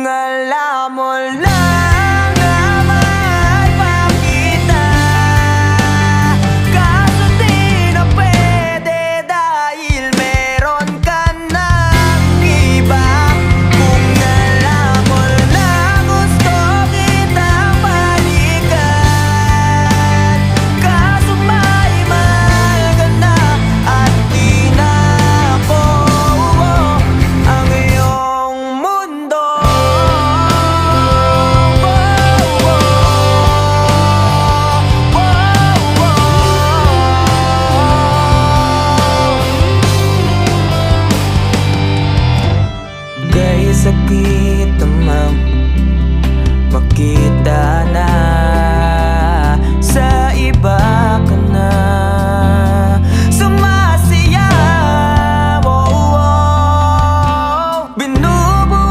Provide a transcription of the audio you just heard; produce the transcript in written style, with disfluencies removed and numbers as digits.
Kung alam mo lang na mahal pa kita, kaso di na pwede dahil meron ka ng iba. Kung alam mo lang gusto kitang balikan, kaso may mahal ka na at di na ako ang iyong mundo. Kay sakit namang makita na sa iba.